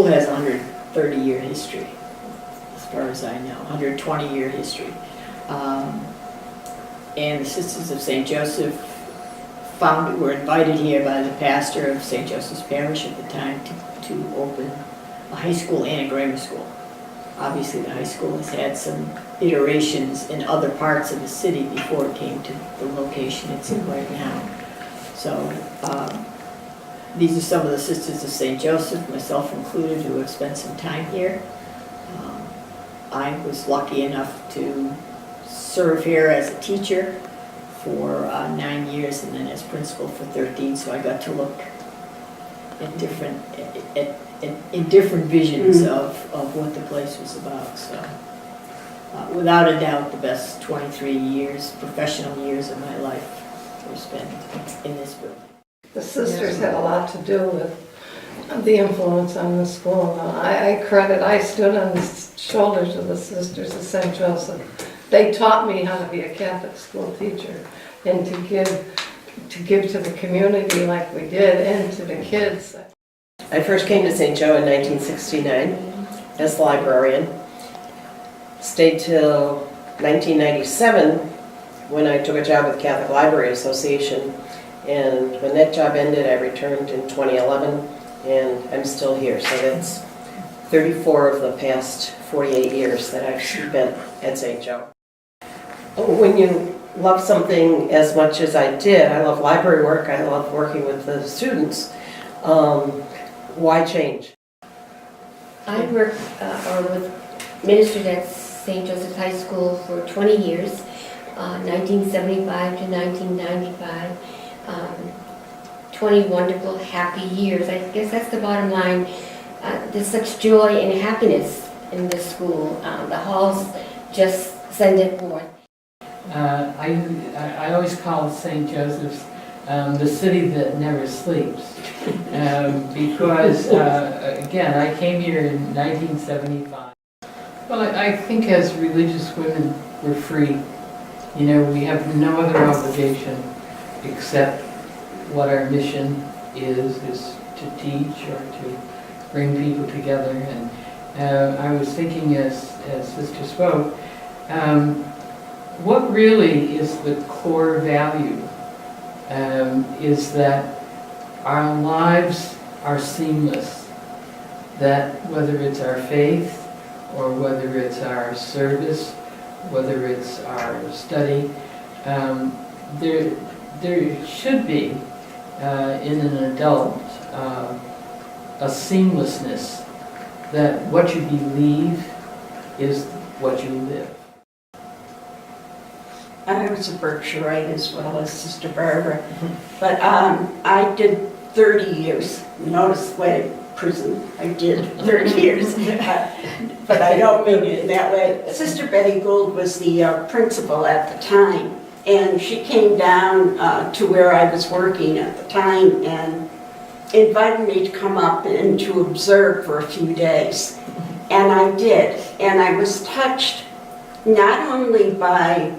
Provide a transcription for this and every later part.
school has a 130-year history, as far as I know, 120-year history. And the Sisters of St. Joseph were invited here by the pastor of St. Joseph's Parish at the time to open a high school and a grammar school. Obviously, the high school has had some iterations in other parts of the city before it came to the location it's in right now. So these are some of the Sisters of St. Joseph, myself included, who have spent some time here. I was lucky enough to serve here as a teacher for 9 years and then as principal for 13, so I got to look at different visions of what the place was about. So without a doubt, the best 23 years, professional years of my life were spent in this building. The sisters had a lot to do with the influence on the school. I stood on the shoulders of the Sisters of St. Joseph. They taught me how to be a Catholic school teacher and to give to the community like we did and to the kids. I first came to St. Joe in 1969 as librarian. Stayed till 1997 when I took a job with Catholic Library Association. And when that job ended, I returned in 2011, and I'm still here. So that's 34 of the past 48 years that I've spent at St. Joe. When you love something as much as I did, I love library work, I love working with the students, why change? I worked ministered at St. Joseph's High School for 20 years, 1975 to 1995. 20 wonderful, happy years. I guess that's the bottom line. There's such joy and happiness in this school. The halls just send it forth. I always call St. Joseph's the city that never sleeps. Because, again, I came here in 1975. Well, I think as religious women, we're free. You know, we have no other obligation except what our mission is to teach or to bring people together. And I was thinking as Sister spoke, what really is the core value is that our lives are seamless, that whether it's our faith or whether it's our service, whether it's our study, there should be in an adult a seamlessness that what you believe is what you live. I was a Berkshireite as well as Sister Barbara, but I did 30 years. Notice what prison I did 30 years, but I don't mean it that way. Sister Betty Gould was the principal at the time, and she came down to where I was working at the time and invited me to come up and to observe for a few days. And I did, and I was touched not only by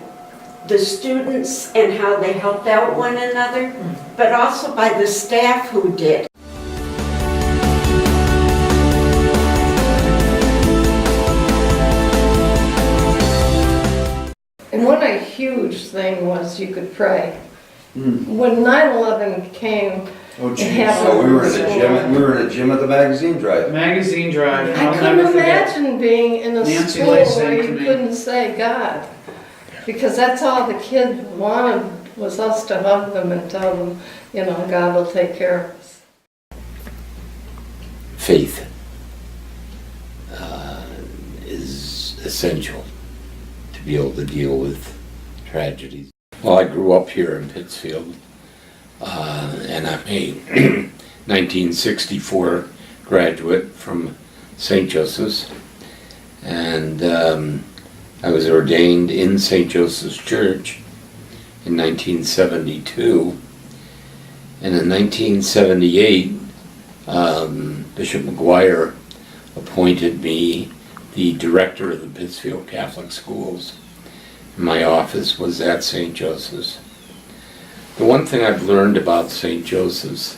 the students and how they helped out one another, but also by the staff who did. And one huge thing was you could pray. When 9/11 came, oh geez, so we were in a gym at the magazine drive. Magazine drive. I couldn't imagine being in a Nancy school Lay said where to you me, couldn't say God. Because that's all the kids wanted, was us to hug them and tell them, you know, God will take care of us. Faith is essential to be able to deal with tragedies. Well, I grew up here in Pittsfield, and I'm a 1964 graduate from St. Joseph's, and I was ordained in St. Joseph's Church in 1972, and in 1978 Bishop McGuire appointed me the director of the Pittsfield Catholic Schools. My office was at St. Joseph's. The one thing I've learned about St. Joseph's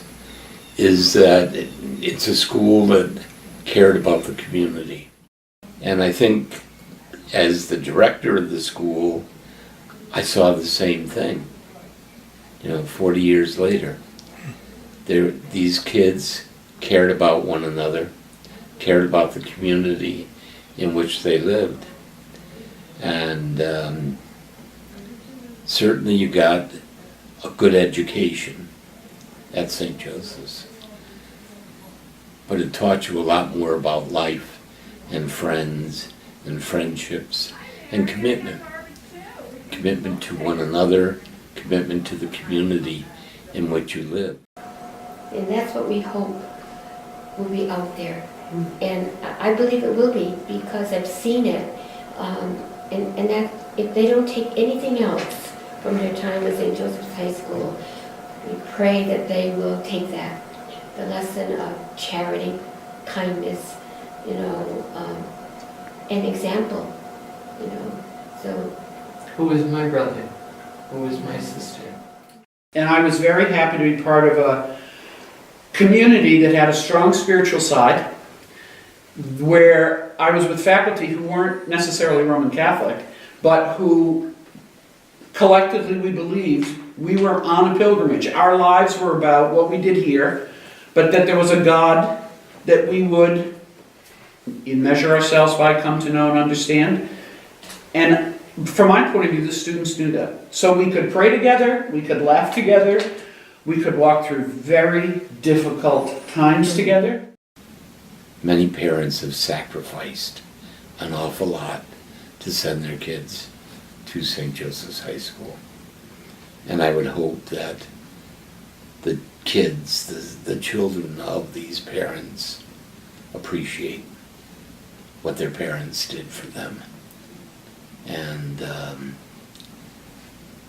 is that it's a school that cared about the community. And I think as the director of the school, I saw the same thing. 40 years later, these kids cared about one another, cared about the community in which they lived. And certainly you got a good education at St. Joseph's. But it taught you a lot more about life and friends and friendships and commitment. Commitment to one another, commitment to the community in which you live. And that's what we hope will be out there. And I believe it will be, because I've seen it. And that if they don't take anything else from their time at St. Joseph's High School, we pray that they will take that, the lesson of charity, kindness, an example, so. Who was my brother? Who was my sister? And I was very happy to be part of a community that had a strong spiritual side, where I was with faculty who weren't necessarily Roman Catholic, but who collectively we believed we were on a pilgrimage. Our lives were about what we did here, but that there was a God that we would measure ourselves by, come to know and understand. And from my point of view, the students knew that. So we could pray together, we could laugh together, we could walk through very difficult times together. Many parents have sacrificed an awful lot to send their kids to St. Joseph's High School. And I would hope that the kids, the children of these parents, appreciate what their parents did for them. And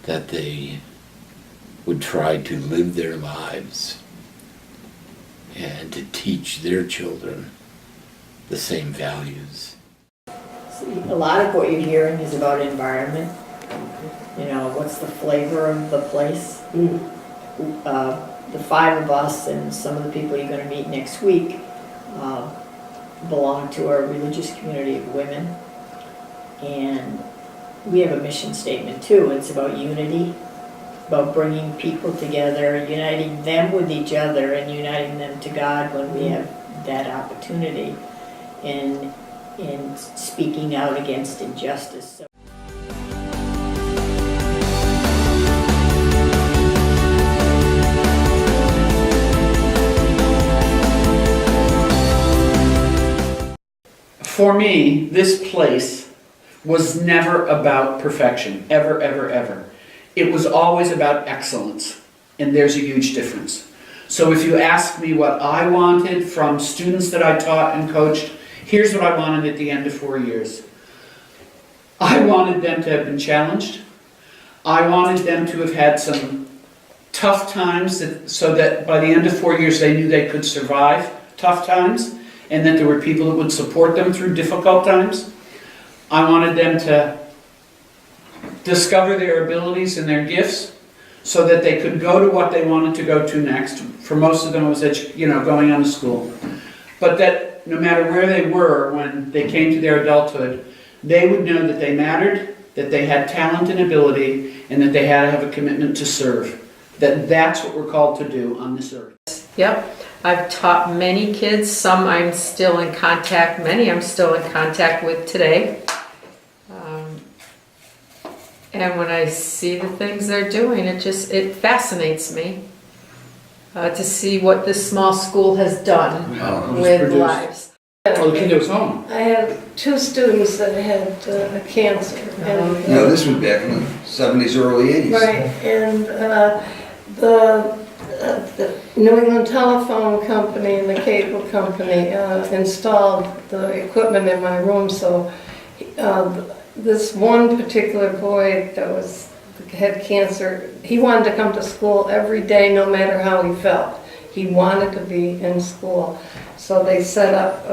that they would try to live their lives and to teach their children the same values. See, a lot of what you're hearing is about environment. What's the flavor of the place? The five of us and some of the people you're going to meet next week belong to our religious community of women. And we have a mission statement too. It's about unity, about bringing people together, uniting them with each other and uniting them to God when we have that opportunity, and speaking out against injustice. For me, this place was never about perfection, ever, ever, ever. It was always about excellence, and there's a huge difference. So if you ask me what I wanted from students that I taught and coached, here's what I wanted at the end of 4 years. I wanted them to have been challenged. I wanted them to have had some tough times so that by the end of 4 years they knew they could survive tough times, and that there were people that would support them through difficult times. I wanted them to discover their abilities and their gifts so that they could go to what they wanted to go to next. For most of them it was going on to school. But that no matter where they were when they came to their adulthood, they would know that they mattered, that they had talent and ability, and that they had to have a commitment to serve. That's what we're called to do on this earth. Yep. I've taught many kids, some I'm still in contact, many I'm still in contact with today. And when I see the things they're doing, it fascinates me to see what this small school has done with lives. Oh, the kid that was home. I had 2 students that had cancer. And, This was back in the 70s, early 80s. right, and the New England Telephone Company and the cable company installed the equipment in my room, so this one particular boy that had cancer, he wanted to come to school every day no matter how he felt. He wanted to be in school. So they set up,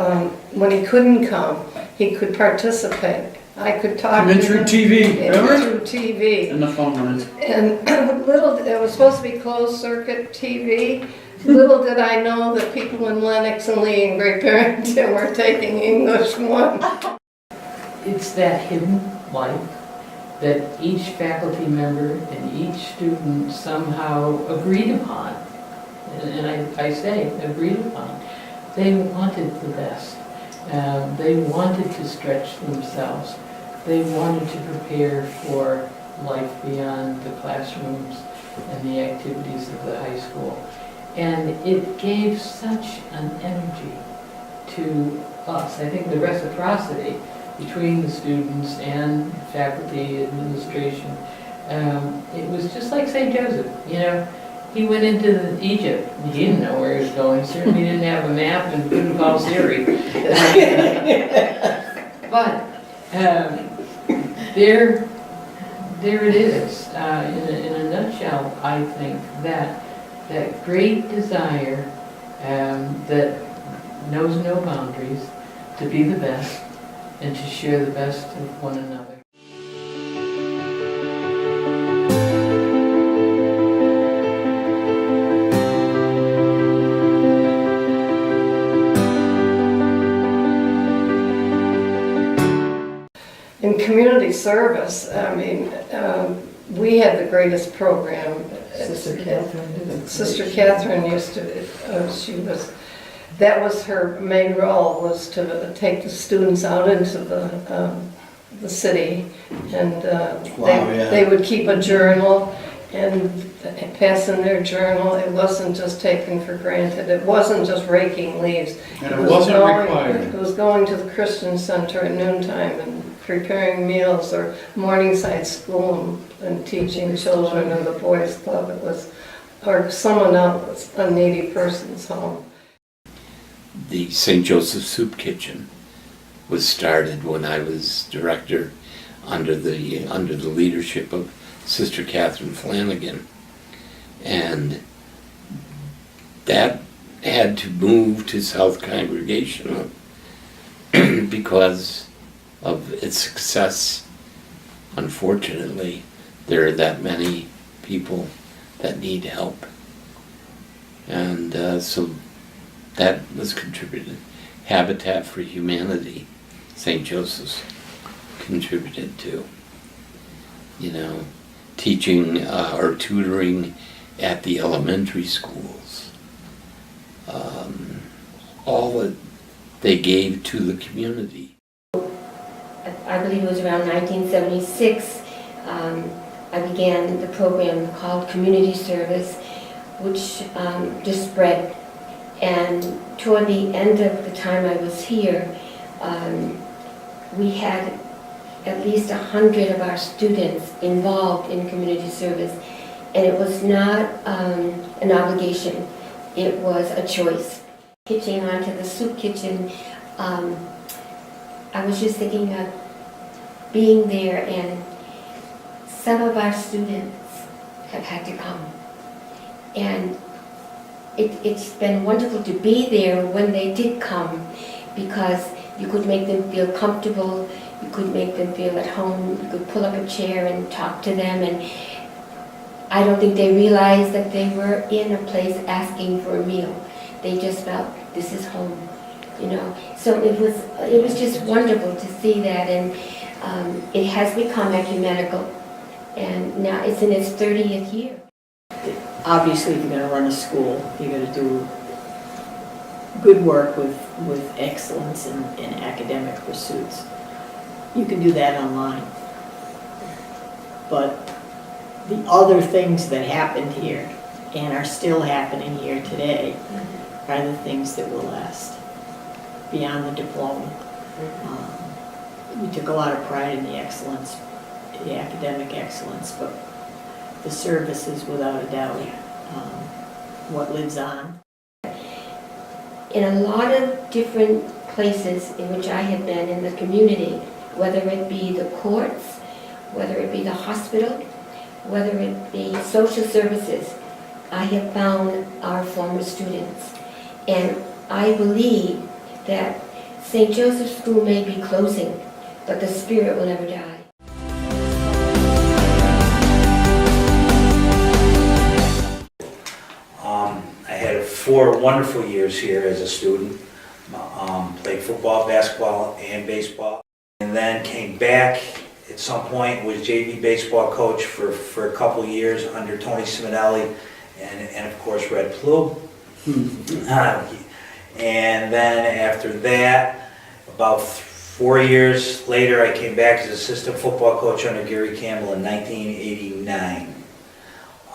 when he couldn't come, he could participate. I could talk to him. Through TV, remember? Through TV. And the phone lines. And it was supposed to be closed circuit TV, Little did I know that people in Lennox and Lee and Great Barrington were taking English 1. It's that hidden light that each faculty member and each student somehow agreed upon. And I say agreed upon. They wanted the best. They wanted to stretch themselves. They wanted to prepare for life beyond the classrooms and the activities of the high school. And it gave such an energy to us. I think the reciprocity between the students and faculty, administration, it was just like St. Joseph, you know. He went into Egypt. He didn't know where he was going. Certainly didn't have a map and couldn't call Siri. But there it is. In a nutshell, I think that great desire that knows no boundaries to be the best and to share the best of one another. In community service, I mean, we had the greatest program. Sister Catherine. Sister Catherine used to, that was her main role, was to take the students out into the city, and they would keep a journal and pass in their journal. It wasn't just taken for granted. It wasn't just raking leaves. And it wasn't required. It was going to the Christian Center at noontime and preparing meals, or Morningside School and teaching children, or the Boys Club. It was, or someone else, a needy person's home. The St. Joseph Soup Kitchen was started when I was director under the leadership of Sister Catherine Flanagan, and that had to move to South Congregational because of its success. Unfortunately, there are that many people that need help, and so that was contributed. Habitat for Humanity, St. Joseph's contributed to, you know, teaching or tutoring at the elementary schools. All that they gave to the community. I believe it was around 1976, I began the program called Community Service, which just spread. And toward the end of the time I was here, we had at least 100 of our students involved in community service. And it was not an obligation, it was a choice. Hitching onto the soup kitchen, I was just thinking of being there, and some of our students have had to come. And it's been wonderful to be there when they did come, because you could make them feel comfortable, you could make them feel at home, you could pull up a chair and talk to them, and I don't think they realized that they were in a place asking for a meal. They just felt, this is home, you know. So it was just wonderful to see that, and it has become ecumenical, and now it's in its 30th year. Obviously, if you're going to run a school, you're going to do good work with excellence in academic pursuits. You can do that online. But the other things that happened here and are still happening here today are the things that will last beyond the diploma. We took a lot of pride in the excellence, the academic excellence, but the service is without a doubt what lives on. In a lot of different places in which I have been in the community, whether it be the courts, whether it be the hospital, whether it be social services, I have found our former students. And I believe that St. Joseph's School may be closing, but the spirit will never die. I had a 4 wonderful years here as a student. Played football, basketball, and baseball. And then came back at some point, was JV baseball coach for a couple years under Tony Simonelli and of course Red Plu. And then after that, about 4 years later, I came back as assistant football coach under Gary Campbell in 1989.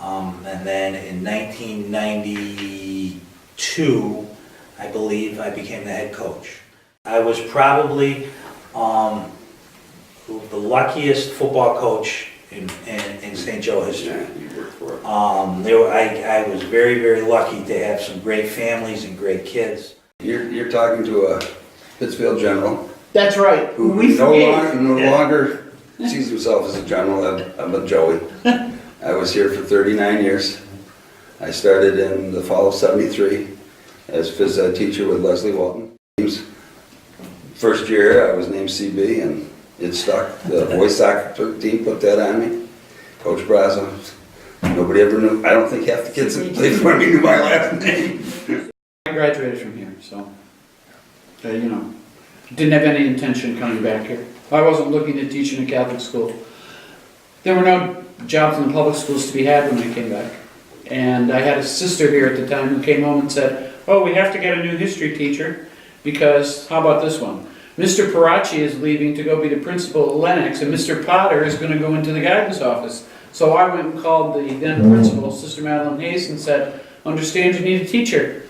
And then in 1992, I believe, I became the head coach. I was probably the luckiest football coach in St. Joe history. I was very, very lucky to have some great families and great kids. You're talking to a Pittsfield general That's right. who We no forgave. longer sees himself as a general. I'm a Joey. I was here for 39 years. I started in the fall of '73 as phys ed teacher with Leslie Walton. First year I was named CB and it stuck. The boys soccer team put that on me. Coach Brazo, nobody ever knew. I don't think half the kids that played for me knew my last name. I graduated from here, so, didn't have any intention of coming back here. I wasn't looking to teach in a Catholic school. There were no jobs in the public schools to be had when I came back. And I had a sister here at the time who came home and said, oh, we have to get a new history teacher because, how about this one? Mr. Paracci is leaving to go be the principal at Lennox, and Mr. Potter is going to go into the guidance office. So I went and called the then principal, Sister Madeline Hayes, and said, understand you need a teacher.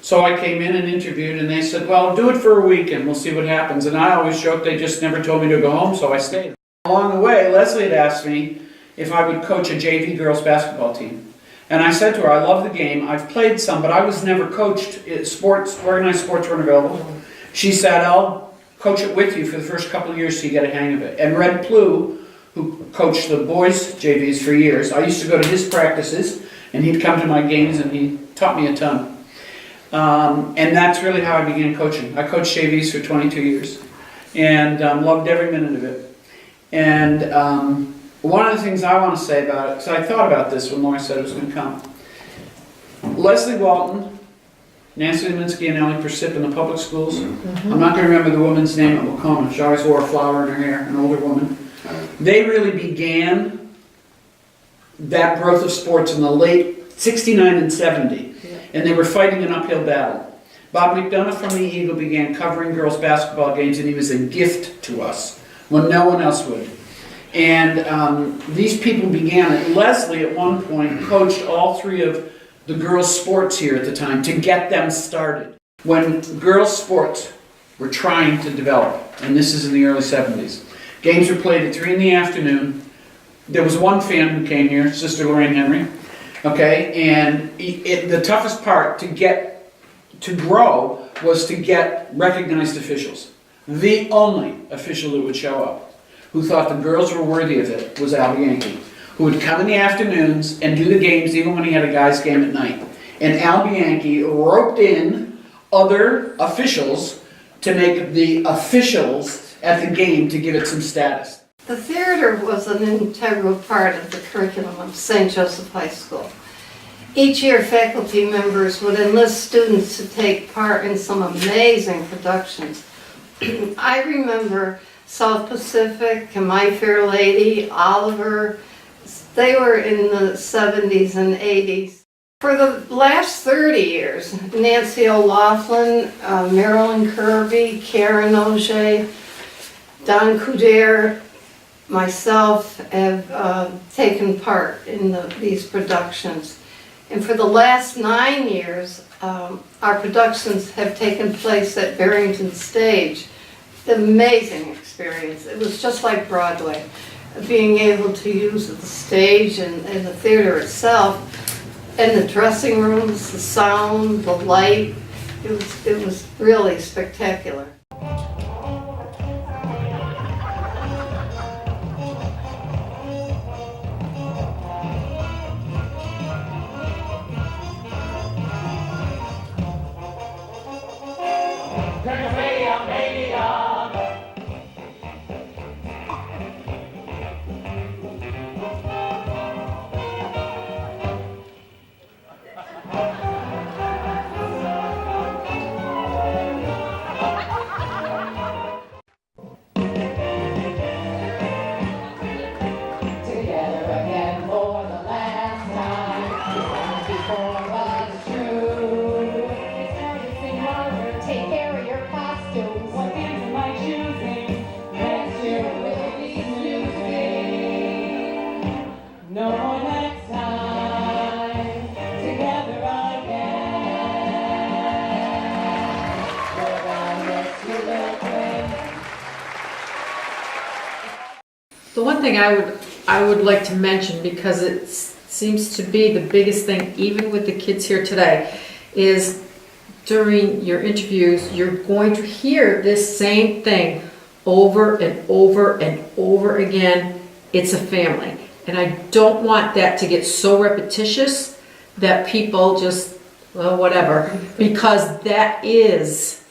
So I came in and interviewed, and they said, well, do it for a week and we'll see what happens. And I always joked they just never told me to go home, so I stayed. Along the way, Leslie had asked me if I would coach a JV girls basketball team. And I said to her, I love the game. I've played some, but I was never coached. Organized sports weren't available. She said, I'll coach it with you for the first couple of years so you get a hang of it. And Red Plu, who coached the boys' JVs for years, I used to go to his practices, and he'd come to my games, and he taught me a ton. And that's really how I began coaching. I coached JVs for 22 years, and loved every minute of it. And one of the things I want to say about it, because I thought about this when Laura said it was going to come. Leslie Walton, Nancy Leminski, and Ellie Persip in the public schools. I'm not going to remember the woman's name at Wacona. She always wore a flower in her hair, an older woman. They really began that growth of sports in the late 69 and 70. And they were fighting an uphill battle. Bob McDonough from the Eagle began covering girls' basketball games, and he was a gift to us when no one else would. And these people began it. Leslie, at one point, coached all 3 of the girls' sports here at the time to get them started. When girls' sports were trying to develop, and this is in the early 70s, games were played at 3 in the afternoon. There was one fan who came here, Sister Lorraine Henry. Okay, and the toughest part to grow was to get recognized officials. The only official that would show up, who thought the girls were worthy of it, was Al Bianchi, who would come in the afternoons and do the games even when he had a guy's game at night. And Al Bianchi roped in other officials to make the officials at the game to give it some status. The theater was an integral part of the curriculum of St. Joseph High School. Each year, faculty members would enlist students to take part in some amazing productions. I remember South Pacific and My Fair Lady, Oliver. They were in the 70s and 80s. For the last 30 years, Nancy O'Laughlin, Marilyn Kirby, Karen Auger, Don Couder, myself have taken part in these productions. And for the last 9 years, our productions have taken place at Barrington Stage. Amazing experience. It was just like Broadway, being able to use the stage and the theater itself, and the dressing rooms, the sound, the light. It was really spectacular. The one thing I would like to mention, because it seems to be the biggest thing, even with the kids here today, is during your interviews, you're going to hear this same thing over and over and over again. It's a family. And I don't want that to get so repetitious that people just, well, whatever, because that is,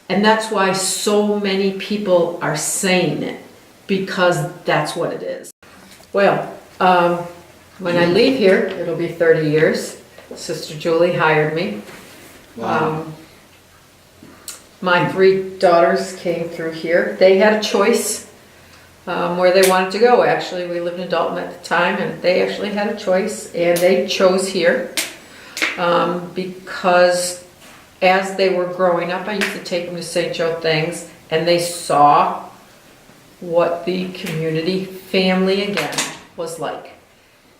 and that's why so many people are saying it, because that's what it is. Well, when I leave here, it'll be 30 years. Sister Julie hired me. Wow. My 3 daughters came through here. They had a choice where they wanted to go, actually. We lived in Dalton at the time, and they actually had a choice, and they chose here because as they were growing up, I used to take them to St. Joe things, and they saw what the community family, again, was like.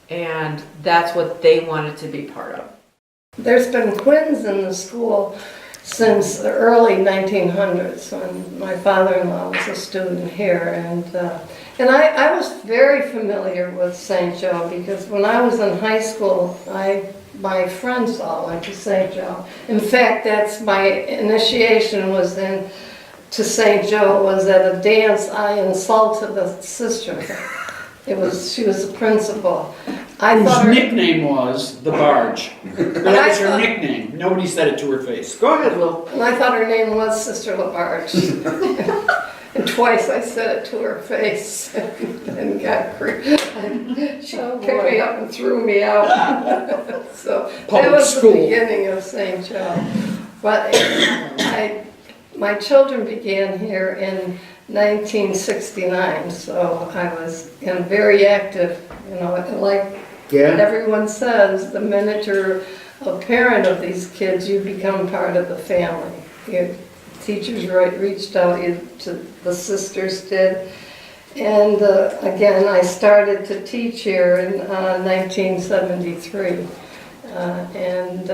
And that's what they wanted to be part of. There's been twins in the school since the early 1900s, when my father-in-law was a student here. And I was very familiar with St. Joe, because when I was in high school, my friends all went to St. Joe. In fact, that's my initiation was to St. Joe, was at a dance. I insulted the sister. She was the principal. Whose nickname was the Barge. That was her nickname. Nobody said it to her face. Go ahead, Lil. And I thought her name was Sister LaBarge. And twice I said it to her face and got she picked me up and threw me out. So that was the beginning of St. Joe. But my children began here in 1969, so I was very active, like everyone says, the minute you're a parent of these kids, you become part of the family. Teachers reached out to the sisters did, and again I started to teach here in 1973, and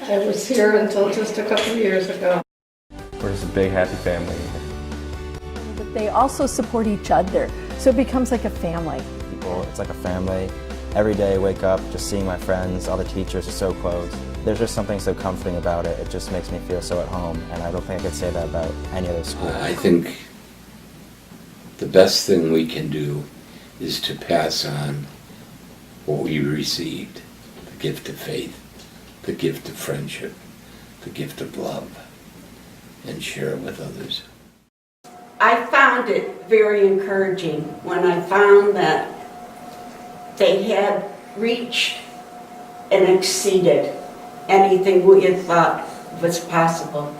I was here until just a couple of years ago. We're just a big happy family. But they also support each other, so it becomes like a family. It's like a family. Every day I wake up just seeing my friends, all the teachers are so close. There's just something so comforting about it. It just makes me feel so at home, and I don't think I could say that about any other school. I think the best thing we can do is to pass on what we received, the gift of faith, the gift of friendship, the gift of love, and share it with others. I found it very encouraging when I found that they had reached and exceeded anything we had thought was possible.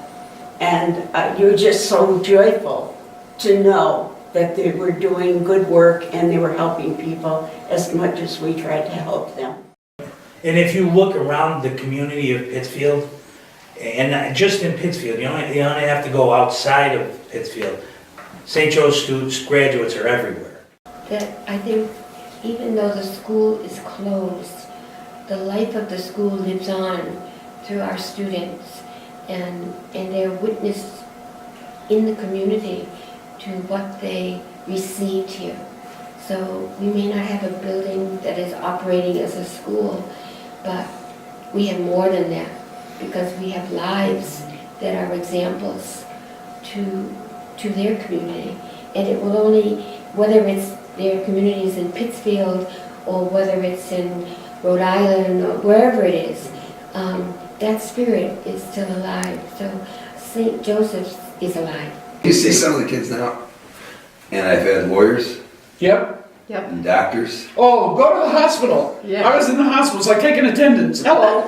And you were just so joyful to know that they were doing good work and they were helping people as much as we tried to help them. And if you look around the community of Pittsfield, and not just in Pittsfield, you only have to go outside of Pittsfield, St. Joe's students, graduates are everywhere. That I think even though the school is closed, the life of the school lives on through our students, and their witness in the community to what they received here. So we may not have a building that is operating as a school, but we have more than that, because we have lives that are examples to their community. And it will only, whether it's their communities in Pittsfield or whether it's in Rhode Island or wherever it is, that spirit is still alive. So St. Joseph's is alive. You see some of the kids now, and I've had lawyers Yep. and doctors. Oh, go to the hospital. Yeah. I was in the hospital. It's like taking attendance. Hello.